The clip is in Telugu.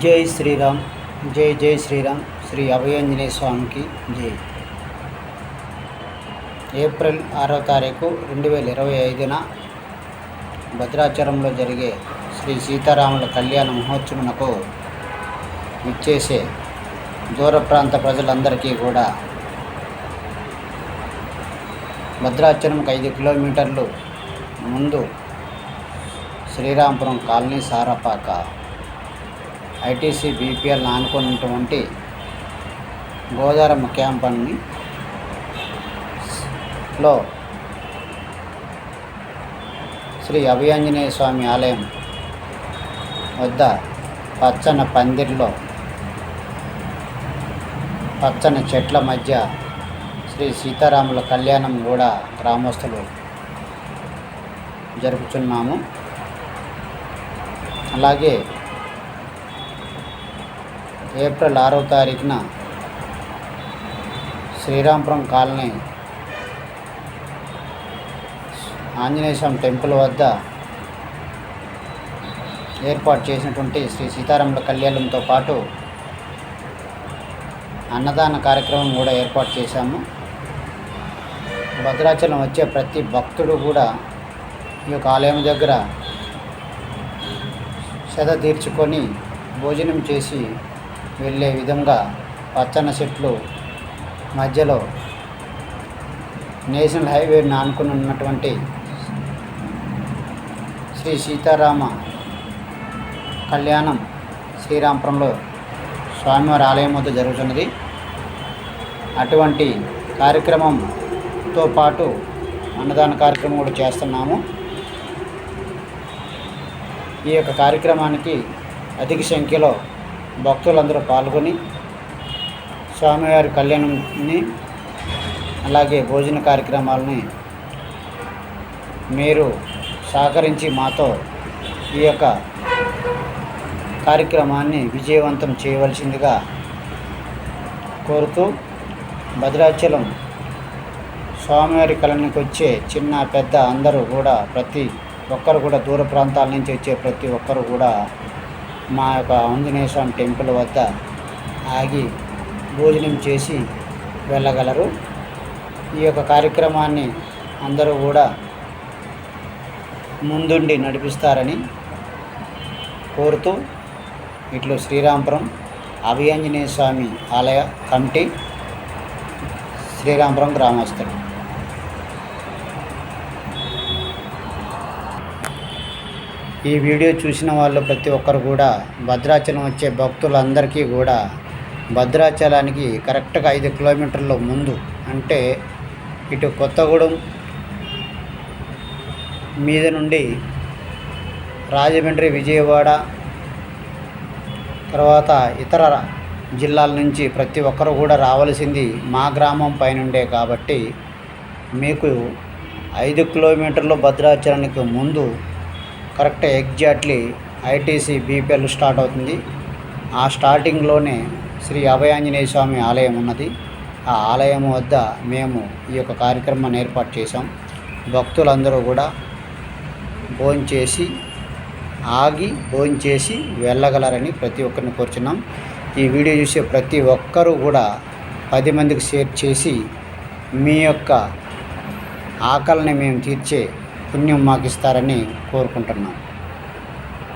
జై శ్రీరామ్. జై జై శ్రీరామ్. శ్రీ అభయాంజనేయ స్వామికి జై. ఏప్రిల్ 6వ తారీఖు 2025న భద్రాచలంలో జరిగే శ్రీ సీతారాముల కళ్యాణ మహోత్సవమునకు విచ్చేసే దూర ప్రాంత ప్రజలందరికీ కూడా భద్రాచలంకి 5 కిలోమీటర్లు ముందు Srirampuram colony Sarapaka ITC BPL ఆనుకున్నటువంటి గోదారమ్మ క్యాంపని లో శ్రీ అభయాంజనేయ స్వామి ఆలయం వద్ద పచ్చని పందిరిలో పచ్చని చెట్ల మధ్య శ్రీ సీతారాముల కళ్యాణం కూడా గ్రామస్తులు జరుపుచున్నాము. అలాగే ఏప్రిల్ 6వ తారీఖున శ్రీరాంపురం కాలనీ ఆంజనేయ స్వామి టెంపుల్ వద్ద ఏర్పాటు చేసినటువంటి శ్రీ సీతారాముల కళ్యాణంతో పాటు అన్నదాన కార్యక్రమం కూడా ఏర్పాటు చేశాము. భద్రాచలం వచ్చే ప్రతి భక్తుడు కూడా ఈ యొక్క ఆలయం దగ్గర సేద తీర్చుకొని భోజనం చేసి వెళ్ళే విధంగా పచ్చని చెట్లు మధ్యలో నేషనల్ హైవేని ఆనుకుని ఉన్నటువంటి శ్రీ సీతారామ కళ్యాణం శ్రీరాంపురంలో స్వామివారి ఆలయం వద్ద జరుగుతున్నది. అటువంటి కార్యక్రమంతో పాటు అన్నదాన కార్యక్రమం కూడా చేస్తున్నాము. ఈ యొక్క కార్యక్రమానికి అధిక సంఖ్యలో భక్తులందరూ పాల్గొని స్వామివారి కళ్యాణాన్ని అలాగే భోజన కార్యక్రమాలని మీరు సహకరించి మాతో ఈ యొక్క కార్యక్రమాన్ని విజయవంతం చేయవలసిందిగా కోరుతూ, భద్రాచలం స్వామివారి కళ్యాణానికి వచ్చే చిన్న పెద్ద అందరూ కూడా ప్రతి ఒక్కరు కూడా దూర ప్రాంతాల నుంచి వచ్చే ప్రతి ఒక్కరు కూడా మా యొక్క ఆంజనేయ స్వామి టెంపుల్ వద్ద ఆగి భోజనం చేసి వెళ్ళగలరు. ఈ యొక్క కార్యక్రమాన్ని అందరూ కూడా ముందుండి నడిపిస్తారని కోరుతూ, ఇట్లు శ్రీరాంపురం అభయాంజనేయ స్వామి ఆలయ కమిటీ, శ్రీరాంపురం గ్రామస్తులు. ఈ వీడియో చూసిన వాళ్ళు ప్రతి ఒక్కరు కూడా భద్రాచలం వచ్చే భక్తులందరికీ కూడా భద్రాచలానికి కరెక్ట్గా 5 కిలోమీటర్ల ముందు, అంటే ఇటు కొత్తగూడెం మీద నుండి రాజమండ్రి, విజయవాడ తర్వాత ఇతర జిల్లాల నుంచి ప్రతి ఒక్కరు కూడా రావాల్సింది మా గ్రామం పైనుండే కాబట్టి మీకు 5 కిలోమీటర్లు భద్రాచలానికి ముందు correct exactly ITC BPL start అవుతుంది. ఆ స్టార్టింగ్లోనే శ్రీ అభయాంజనేయ స్వామి ఆలయం ఉన్నది. ఆ ఆలయం వద్ద మేము ఈ యొక్క కార్యక్రమాన్ని ఏర్పాటు చేశాం. భక్తులందరూ కూడా భోంచేసి ఆగి భోంచేసి వెళ్ళగలరని ప్రతి ఒక్కరిని కోరుచున్నాం. ఈ వీడియో చూసే ప్రతి ఒక్కరూ కూడా 10 మందికి షేర్ చేసి మీ యొక్క ఆకలిని మేము తీర్చే పుణ్యం మాకు ఇస్తారని కోరుకుంటున్నాం.